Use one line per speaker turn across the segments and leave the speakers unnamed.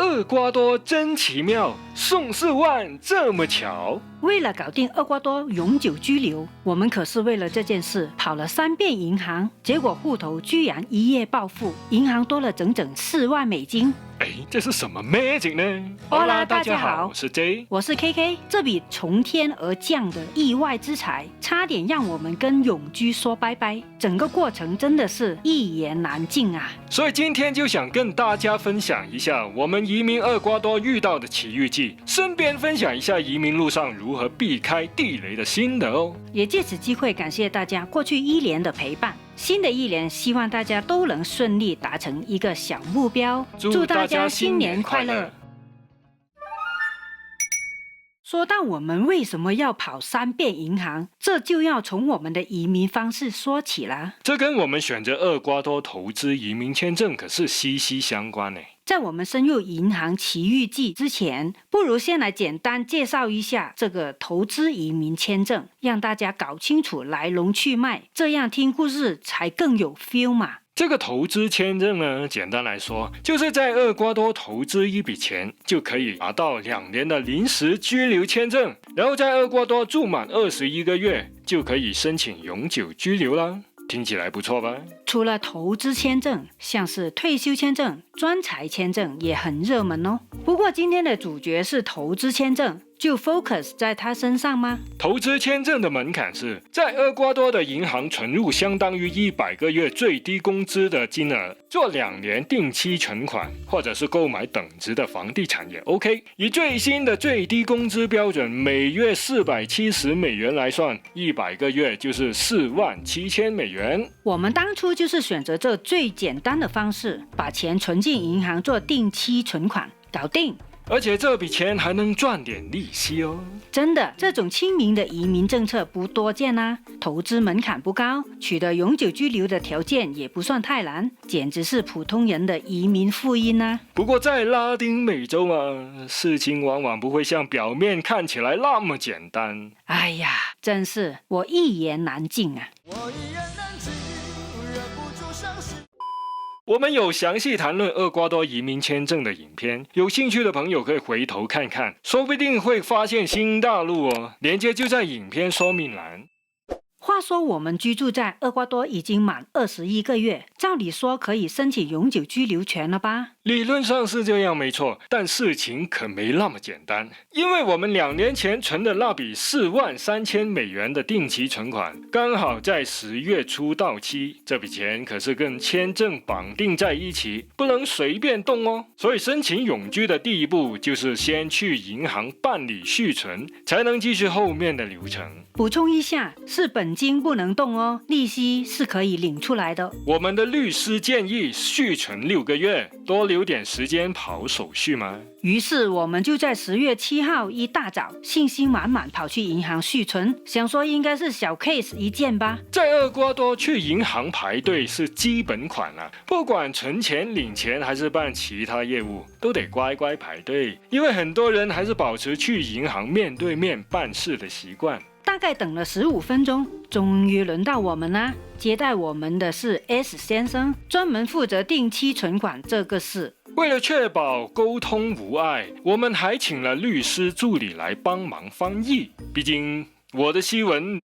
厄瓜多真奇妙，送4万这么巧。
为了搞定厄瓜多永久居留，我们可是为了这件事跑了3遍银行，结果户头居然一夜暴富，银行多了整整4万美金。
这是什么 magic 呢？
Hola， 大家好，
我是 J，
我是 KK。这笔从天而降的意外之财，差点让我们跟永居说拜拜。整个过程真的是一言难尽啊！
所以今天就想跟大家分享一下我们移民厄瓜多遇到的奇遇记，顺便分享一下移民路上如何避开地雷的心得哦。
也借此机会感谢大家过去1年的陪伴。新的1年，希望大家都能顺利达成一个小目标。
祝大家新年快乐！
说到我们为什么要跑3遍银行，这就要从我们的移民方式说起了。
这跟我们选择厄瓜多投资移民签证可是息息相关呢。
在我们深入银行奇遇记之前，不如先来简单介绍一下这个投资移民签证，让大家搞清楚来龙去脉，这样听故事才更有 feel 嘛。
这个投资签证呢，简单来说，就是在厄瓜多投资一笔钱，就可以拿到2年的临时居留签证，然后在厄瓜多住满21个月，就可以申请永久居留啦。听起来不错吧？
除了投资签证，像是退休签证、专才签证也很热门哦。不过今天的主角是投资签证，就 focus 在他身上吗？
投资签证的门槛是在厄瓜多的银行存入相当于100个月最低工资的金额，做2年定期存款，或者是购买等值的房地产也 OK。以最新的最低工资标准每月470美元来算，100个月就是47000美元。
我们当初就是选择这最简单的方式，把钱存进银行做定期存款，搞定。
而且这笔钱还能赚点利息哦。
真的，这种亲民的移民政策不多见啊，投资门槛不高，取得永久居留的条件也不算太难，简直是普通人的移民福音啊。
不过在拉丁美洲啊，事情往往不会像表面看起来那么简单。
哎呀，真是我一言难尽啊。
我们有详细谈论厄瓜多移民签证的影片，有兴趣的朋友可以回头看看，说不定会发现新大陆哦。连接就在影片说明栏。
话说我们居住在厄瓜多已经满21个月，照理说可以申请永久居留权了吧？
理论上是这样没错，但事情可没那么简单。因为我们2年前存的那笔43000美元的定期存款，刚好在10月初到期，这笔钱可是跟签证绑定在一起，不能随便动哦。所以申请永居的第一步就是先去银行办理续存，才能继续后面的流程。
补充一下，是本金不能动哦，利息是可以领出来的。
我们的律师建议续存6个月，多留点时间跑手续吗？
于是我们就在10月7号一大早，信心满满跑去银行续存，想说应该是小 case 一件吧。
在厄瓜多去银行排队是基本款啊，不管存钱、领钱还是办其他业务，都得乖乖排队，因为很多人还是保持去银行面对面办事的习惯。
大概等了15分钟，终于轮到我们啦。接待我们的是 S 先生，专门负责定期存款这个事。
为了确保沟通无碍，我们还请了律师助理来帮忙翻译，毕竟我的西文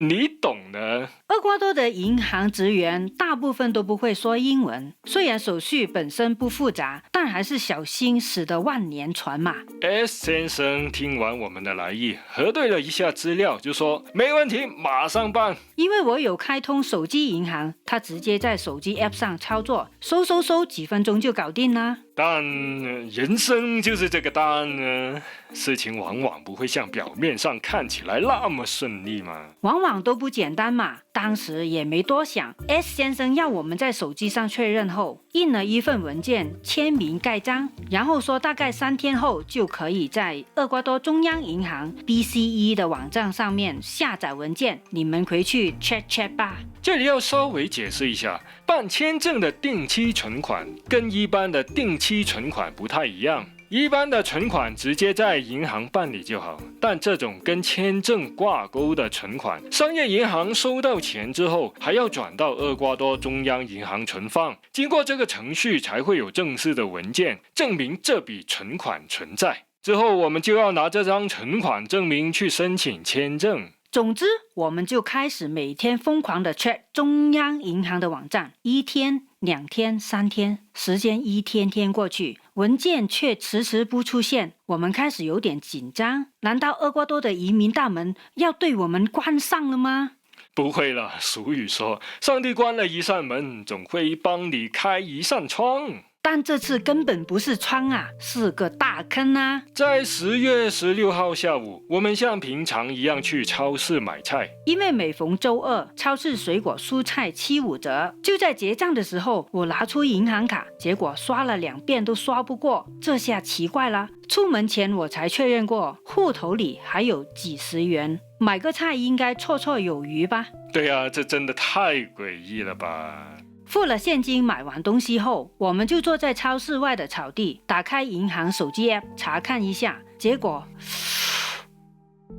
你懂的。
厄瓜多的银行职员大部分都不会说英文，虽然手续本身不复杂，但还是小心驶得万年船嘛。
S 先生听完我们的来意，核对了一下资料，就说没问题，马上办。因
为我有开通手机银行，他直接在手机 App 上操作，收几分钟就搞定啦。
但人生就是这个但呢，事情往往不会像表面上看起来那么顺利嘛，
往往都不简单嘛。当时也没多想 ，S 先生要我们在手机上确认后，印了一份文件，签名盖章，然后说大概3天后就可以在厄瓜多中央银行 BCE 的网站上面下载文件，你们回去 check 吧。
这里要稍微解释一下，办签证的定期存款跟一般的定期存款不太一样。一般的存款直接在银行办理就好，但这种跟签证挂钩的存款，商业银行收到钱之后，还要转到厄瓜多中央银行存放，经过这个程序才会有正式的文件证明这笔存款存在。之后我们就要拿这张存款证明去申请签证。
总之，我们就开始每天疯狂的 check 中央银行的网站，1天、2天、3天，时间一天天过去，文件却迟迟不出现，我们开始有点紧张。难道厄瓜多的移民大门要对我们关上了吗？
不会了，俗语说，上帝关了一扇门，总会帮你开一扇窗。
但这次根本不是窗啊，是个大坑啊！
在10月16号下午，我们像平常一样去超市买菜，
因为每逢周二，超市水果蔬菜7、5折。就在结账的时候，我拿出银行卡，结果刷了2遍都刷不过，这下奇怪了。出门前我才确认过，户头里还有几十元，买个菜应该绰绰有余吧？
对啊，这真的太诡异了吧！
付了现金，买完东西后，我们就坐在超市外的草地，打开银行手机 app 查看一下，结果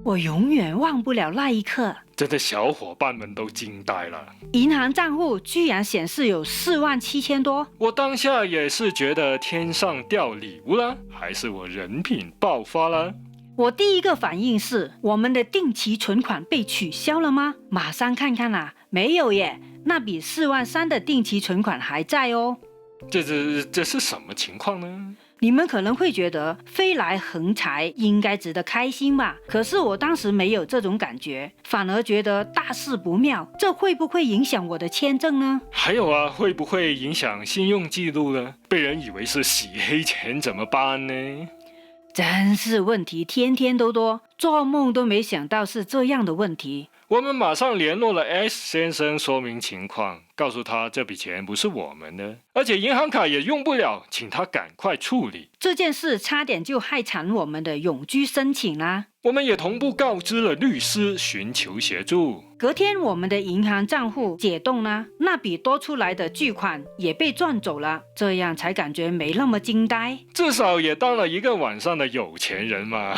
我永远忘不了那一刻，
真的小伙伴们都惊呆了，
银行账户居然显示有47000多。
我当下也是觉得天上掉礼物了，还是我人品爆发了？
我第一个反应是，我们的定期存款被取消了吗？马上看看啦，没有耶，那笔43000的定期存款还在哦。
这是什么情况呢？
你们可能会觉得飞来横财应该值得开心吧，可是我当时没有这种感觉，反而觉得大事不妙，这会不会影响我的签证呢？
还有啊，会不会影响信用记录呢？被人以为是洗黑钱怎么办呢？
真是问题天天都多，做梦都没想到是这样的问题。
我们马上联络了 S 先生说明情况，告诉他这笔钱不是我们的，而且银行卡也用不了，请他赶快处理。
这件事差点就害惨我们的永居申请啦。
我们也同步告知了律师，寻求协助。
隔天我们的银行账户解冻啦，那笔多出来的巨款也被赚走了，这样才感觉没那么惊呆，
至少也当了一个晚上的有钱人嘛。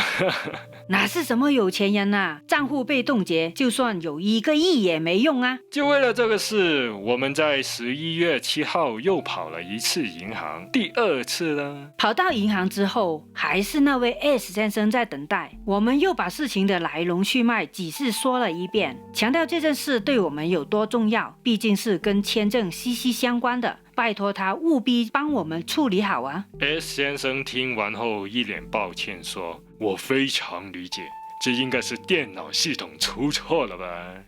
哪是什么有钱人啊，账户被冻结，就算有1个亿也没用啊。
就为了这个事，我们在11月7号又跑了一次银行，第2次了。
跑到银行之后，还是那位 S 先生在等待，我们又把事情的来龙去脉几次说了一遍，强调这件事对我们有多重要，毕竟是跟签证息息相关的，拜托他务必帮我们处理好啊。
S 先生听完后一脸抱歉说，我非常理解，这应该是电脑系统出错了吧，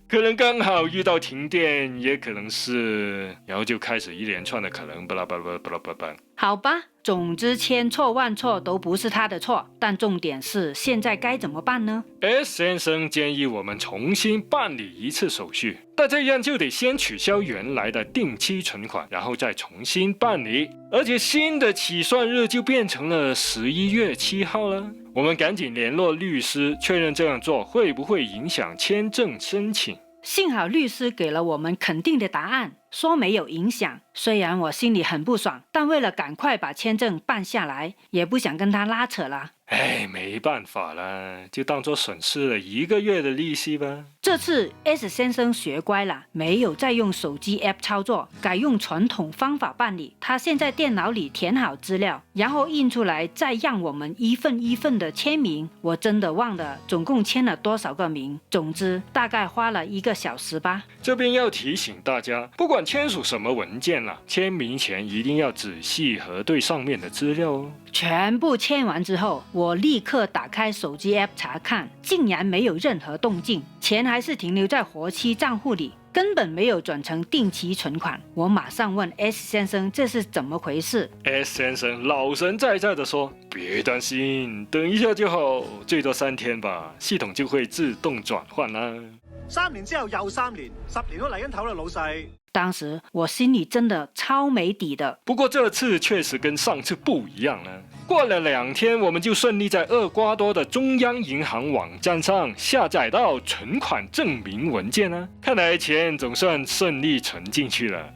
可能刚好遇到停电，也可能是，然后就开始一连串的可能，巴拉巴拉巴拉巴拉。
好吧，总之千错万错都不是他的错，但重点是现在该怎么办呢？
S 先生建议我们重新办理一次手续，但这样就得先取消原来的定期存款，然后再重新办理，而且新的起算日就变成了11月7号了。我们赶紧联络律师，确认这样做会不会影响签证申请。
幸好律师给了我们肯定的答案，说没有影响。虽然我心里很不爽，但为了赶快把签证办下来，也不想跟他拉扯了。
没办法了，就当作损失了1个月的利息吧。
这次 S 先生学乖了，没有再用手机 app 操作，改用传统方法办理。他先在电脑里填好资料，然后印出来，再让我们一份一份的签名。我真的忘了总共签了多少个名，总之大概花了1个小时吧。
这边要提醒大家，不管签署什么文件啦，签名前一定要仔细核对上面的资料哦。
全部签完之后，我立刻打开手机 app 查看，竟然没有任何动静，钱还是停留在活期账户里，根本没有转成定期存款。我马上问 S 先生这是怎么回事。
S 先生老神在在的说，别担心，等一下就好，最多3天吧，系统就会自动转换啦。
3年之後又3年，10年都嚟緊頭啦，老細。
當時我心裡真的超沒底的。
不過這次確實跟上次不一樣了。過了2天，我們就順利在厄瓜多的中央銀行網站上下載到存款證明文件啊！看來錢總算順利存進去了。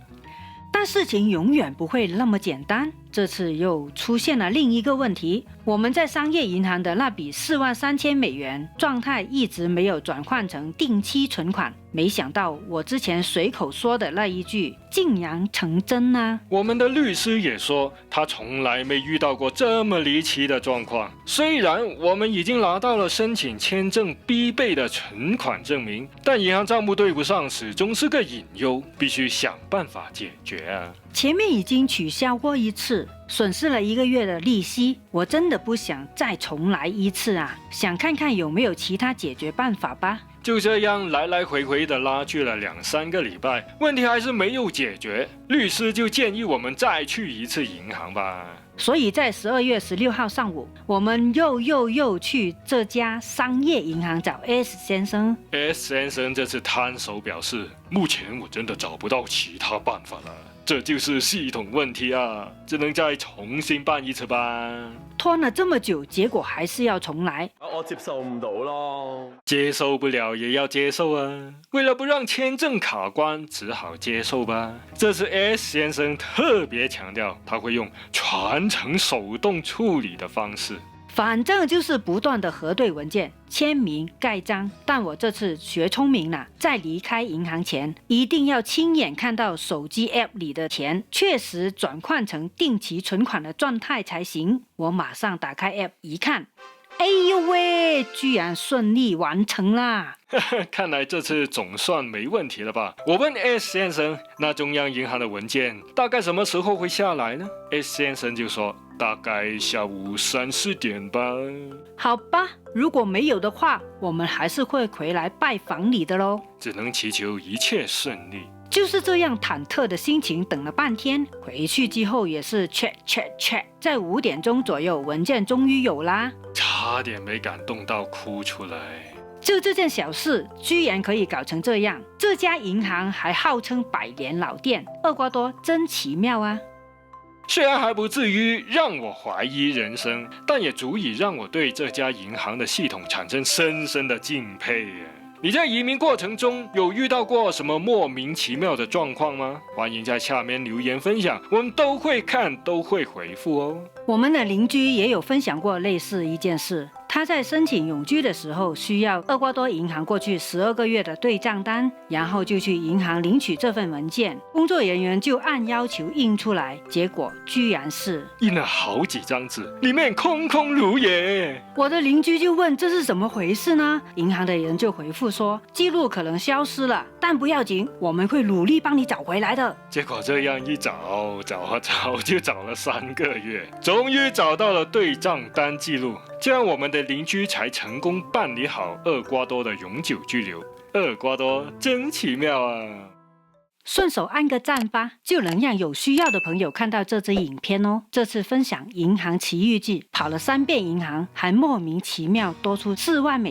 但事情永遠不會那麼簡單。这次又出现了另一个问题，我们在商业银行的那笔$43,000状态一直没有转换成定期存款，没想到我之前随口说的那一句竟然成真啊。
我们的律师也说，他从来没遇到过这么离奇的状况。虽然我们已经拿到了申请签证必备的存款证明，但银行账目对不上始终是个隐忧，必须想办法解决啊。
前面已经取消过一次，损失了1个月的利息，我真的不想再重来一次啊，想看看有没有其他解决办法吧。
就这样来来回回的拉锯了2-3个礼拜，问题还是没有解决，律师就建议我们再去一次银行吧。
所以在12月16号上午，我们又去这家商业银行找 S 先生。
S 先生这次摊手表示，目前我真的找不到其他办法了，这就是系统问题啊，只能再重新办一次吧。
拖了这么久，结果还是要重来，
我接受唔到咯。
接受不了也要接受啊，为了不让签证卡关，只好接受吧。这次 S 先生特别强调，他会用全程手动处理的方式。
反正就是不断的核对文件、签名、盖章。但我这次学聪明了，在离开银行前，一定要亲眼看到手机 App 里的钱确实转换成定期存款的状态才行。我马上打开 App 一看，哎呦喂，居然顺利完成啦！
看来这次总算没问题了吧？我问 S 先生，那中央银行的文件大概什么时候会下来呢？ S 先生就说，大概下午3-4点吧。
好吧，如果没有的话，我们还是会回来拜访你的咯。
只能祈求一切顺利。
就是这样忐忑的心情等了半天，回去之后也是 check， 在5点钟左右，文件终于有啦，
差点没感动到哭出来。
就这件小事居然可以搞成这样，这家银行还号称100年老店，厄瓜多真奇妙啊。
虽然还不至于让我怀疑人生，但也足以让我对这家银行的系统产生深深的敬佩。你在移民过程中有遇到过什么莫名其妙的状况吗？欢迎在下面留言分享，我们都会看，都会回复哦。
我们的邻居也有分享过类似一件事，他在申请永居的时候需要厄瓜多银行过去12个月的对账单，然后就去银行领取这份文件，工作人员就按要求印出来，结果居然是
印了好几张纸，里面空空如也。
我的邻居就问这是怎么回事呢？银行的人就回复说，记录可能消失了，但不要紧，我们会努力帮你找回来的。
结果这样一找就找了3个月，终于找到了对账单记录，这样我们的邻居才成功办理好厄瓜多的永久居留。厄瓜多真奇妙啊！
顺手按个赞吧，就能让有需要的朋友看到这支影片哦。这次分享银行奇遇记，跑了3遍银行，还莫名其妙多出$4万，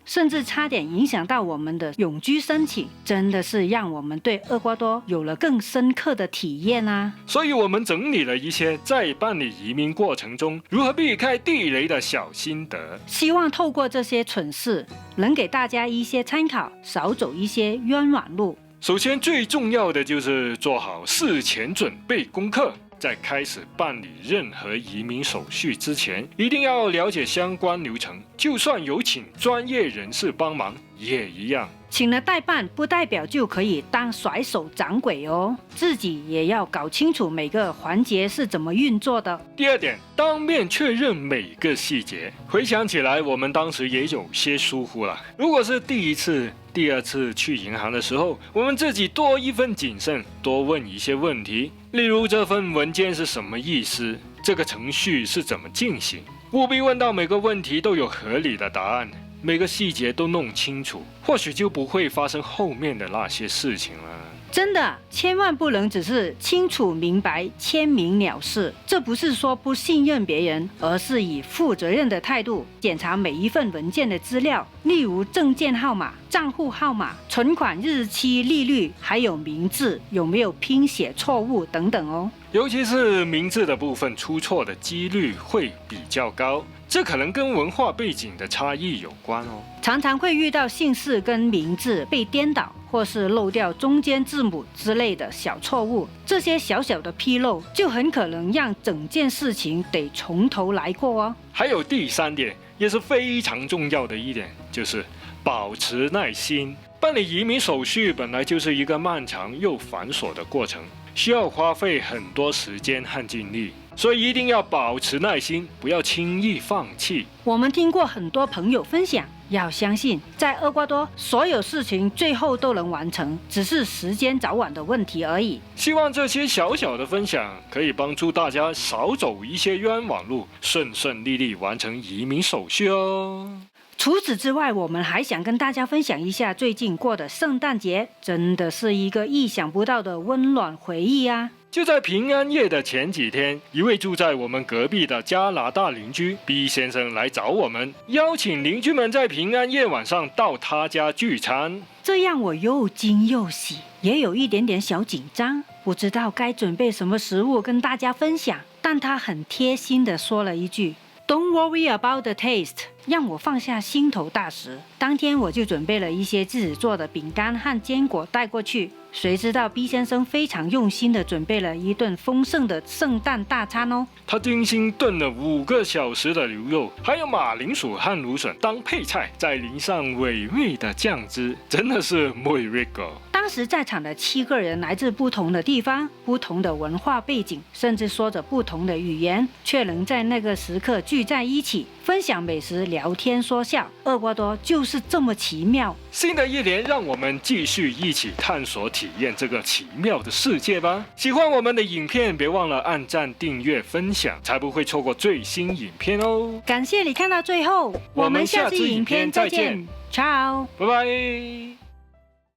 甚至差点影响到我们的永居申请，真的是让我们对厄瓜多有了更深刻的体验啊！
所以我们整理了一些在办理移民过程中如何避开地雷的小心得，
希望透过这些蠢事，能给大家一些参考，少走一些冤枉路。
首先最重要的就是做好事前准备功课，在开始办理任何移民手续之前，一定要了解相关流程，就算有请专业人士帮忙也一样。
请了代办不代表就可以当甩手掌柜哦，自己也要搞清楚每个环节是怎么运作的。
第2点，当面确认每个细节。回想起来，我们当时也有些疏忽了。如果是第1次、第2次去银行的时候，我们自己多一份谨慎，多问一些问题，例如这份文件是什么意思，这个程序是怎么进行，务必问到每个问题都有合理的答案，每个细节都弄清楚，或许就不会发生后面的那些事情了。
真的，千万不能只是清楚明白、签名了事。这不是说不信任别人，而是以负责任的态度检查每一份文件的资料，例如证件号码、账户号码、存款日期、利率，还有名字有没有拼写错误等等哦。
尤其是名字的部分出错的几率会比较高，这可能跟文化背景的差异有关哦。
常常会遇到姓氏跟名字被颠倒，或是漏掉中间字母之类的小错误，这些小小的纰漏就很可能让整件事情得从头来过哦。
还有第3点，也是非常重要的一点，就是保持耐心。办理移民手续本来就是一个漫长又繁琐的过程，需要花费很多时间和精力，所以一定要保持耐心，不要轻易放弃。
我们听过很多朋友分享，要相信在厄瓜多所有事情最后都能完成，只是时间早晚的问题而已。
希望这些小小的分享可以帮助大家少走一些冤枉路，顺顺利利完成移民手续哦。
除此之外，我们还想跟大家分享一下最近过的圣诞节，真的是一个意想不到的温暖回忆啊！
就在平安夜的前几天，一位住在我们隔壁的加拿大邻居 B 先生来找我们，邀请邻居们在平安夜晚上到他家聚餐。
这样我又惊又喜，也有一点点小紧张，不知道该准备什么食物跟大家分享。但他很贴心地说了一句 "Don't worry about the taste"， 让我放下心头大石。当天我就准备了一些自己做的饼干和坚果带过去。谁知道 B 先生非常用心地准备了一顿丰盛的圣诞大餐哦。
他精心炖了5个小时的牛肉，还有马铃薯和芦笋当配菜，再淋上美味的酱汁，真的是muy rico。
当时在场的7个人来自不同的地方、不同的文化背景，甚至说着不同的语言，却能在那个时刻聚在一起，分享美食、聊天说笑。厄瓜多就是这么奇妙。
新的一年，让我们继续一起探索、体验这个奇妙的世界吧。喜欢我们的影片，别忘了按赞、订阅、分享，才不会错过最新影片哦。
感谢你看到最后，我们下期影片再见，Ciao。
拜拜。